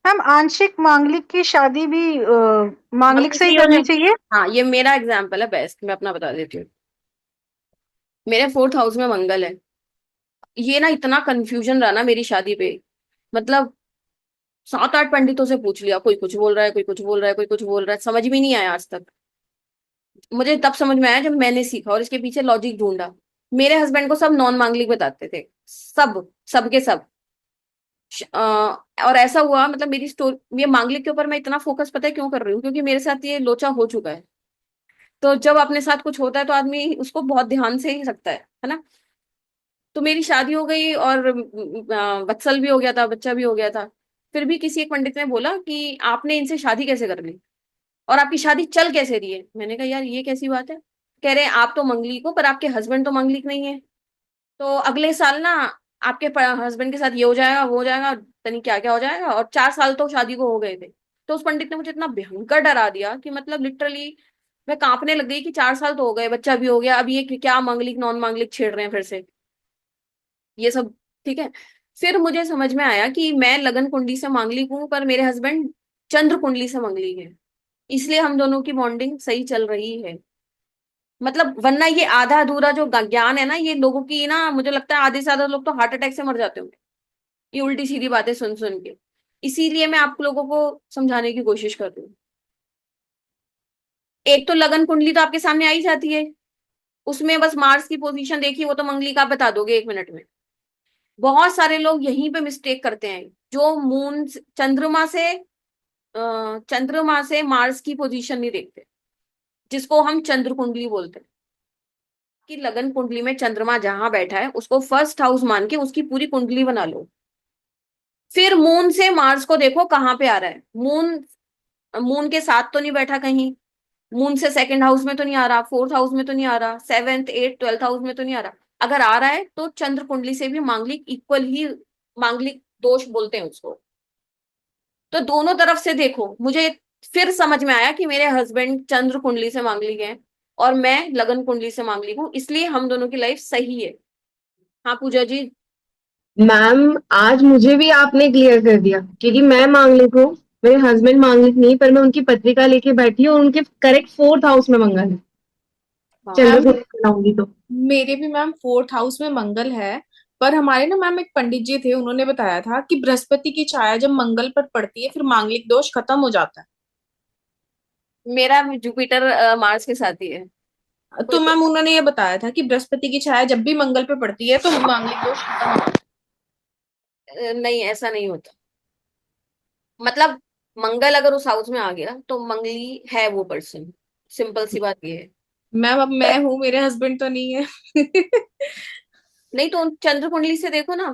Ma'am आंशिक मांगलिक की शादी भी मांगलिक मांगलिक से से ही ही होने। करनी चाहिए? हाँ, ये मेरा एग्जाम्पल है बेस्ट, मैं अपना बता देती हूँ। मेरे फोर्थ हाउस में मंगल है। ये ना इतना कंफ्यूजन रहा ना मेरी शादी पे। मतलब 7-8 पंडितों से पूछ लिया, कोई कुछ बोल रहा है, कोई कुछ बोल रहा है, कोई कुछ बोल रहा है, समझ में नहीं आया आज तक। मुझे तब समझ में आया जब मैंने सीखा और इसके पीछे लॉजिक ढूंढा। मेरे हस्बैंड को सब नॉन मांगलिक बताते थे। सब, सबके सब। अ, और ऐसा हुआ, मतलब मेरी स्टोरी, ये मांगलिक के ऊपर मैं इतना फोकस पता है क्यों कर रही हूँ, क्योंकि मेरे साथ ये लोचा हो चुका है। तो जब अपने साथ कुछ होता है तो आदमी उसको बहुत ध्यान से ही रखता है ना। तो मेरी शादी हो गई और वत्सल भी हो गया था, बच्चा भी हो गया था। फिर भी किसी एक पंडित ने बोला कि आपने इनसे शादी कैसे कर ली और आपकी शादी चल कैसे रही है। मैंने कहा यार ये कैसी बात है। कह रहे हैं आप तो मंगलिक हो पर आपके हस्बैंड तो मंगलिक नहीं है। तो अगले साल ना आपके हस्बैंड के साथ ये हो जाएगा, वो हो जाएगा, तनी क्या क्या हो जाएगा, और 4 साल तो शादी को हो गए थे। तो उस पंडित ने मुझे इतना भयंकर डरा दिया कि मतलब लिटरली मैं कांपने लग गई कि 4 साल तो हो गए, बच्चा भी हो गया, अब ये क्या मांगलिक नॉन मांगलिक छेड़ रहे हैं फिर से, ये सब। ठीक है। फिर मुझे समझ में आया कि मैं लगन कुंडली से मांगलिक हूँ पर मेरे हस्बैंड चंद्र कुंडली से मांगलिक है। इसलिए हम दोनों की बॉन्डिंग सही चल रही है। मतलब वरना ये आधा अधूरा जो ज्ञान है ना, ये लोगों की ना, मुझे लगता है आधे से ज्यादा लोग तो हार्ट अटैक से मर जाते होंगे ये उल्टी सीधी बातें सुन सुन के। इसीलिए मैं आप लोगों को समझाने की कोशिश कर रही हूँ। एक तो लगन कुंडली तो आपके सामने आ ही जाती है, उसमें बस मार्स की पोजीशन देखिए, वो तो मंगली का आप बता दोगे 1 मिनट में। बहुत सारे लोग यहीं पे मिस्टेक करते हैं, जो मून चंद्रमा से मार्स की पोजीशन नहीं देखते, जिसको हम चंद्र कुंडली बोलते हैं। कि लगन कुंडली में चंद्रमा जहां बैठा है उसको फर्स्ट हाउस मान के उसकी पूरी कुंडली बना लो। फिर मून से मार्स को देखो कहाँ पे आ रहा है। मून मून के साथ तो नहीं बैठा कहीं, मून से सेकंड हाउस में तो नहीं आ रहा, फोर्थ हाउस में तो नहीं आ रहा, सेवेंथ एट ट्वेल्थ हाउस में तो नहीं आ रहा। अगर आ रहा है तो चंद्र कुंडली से भी मांगलिक इक्वल ही, मांगलिक दोष बोलते हैं उसको। तो दोनों तरफ से देखो। मुझे फिर समझ में आया कि मेरे हस्बैंड चंद्र कुंडली से मांगलिक हैं और मैं लगन कुंडली से मांगलिक हूँ, इसलिए हम दोनों की लाइफ सही है। हाँ पूजा जी। मैम, आज मुझे भी आपने क्लियर कर दिया, क्योंकि मैं मांगलिक हूँ। मेरे हस्बैंड मांगलिक नहीं, पर मैं उनकी पत्रिका लेके बैठी हूँ और उनके करेक्ट फोर्थ हाउस में मंगल है। हाँ। चंद्र मैम को बनाऊंगी तो। मेरे भी मैम फोर्थ हाउस में मंगल है। पर हमारे ना मैम एक पंडित जी थे, उन्होंने बताया था कि बृहस्पति की छाया जब मंगल पर पड़ती है फिर मांगलिक दोष खत्म हो जाता मेरा जुपिटर मार्स के साथ ही है। है। कोई तो मैम उन्होंने ये बताया था कि बृहस्पति की छाया जब भी मंगल पे पड़ती है तो मांगलिक दोष खत्म हो जाता नहीं, ऐसा नहीं होता। मतलब मंगल अगर उस हाउस में आ गया तो मंगली है वो पर्सन। सिंपल सी बात ये है। है। मैम अब मैं हूँ, मेरे हस्बैंड तो नहीं है। नहीं तो चंद्र कुंडली से देखो ना।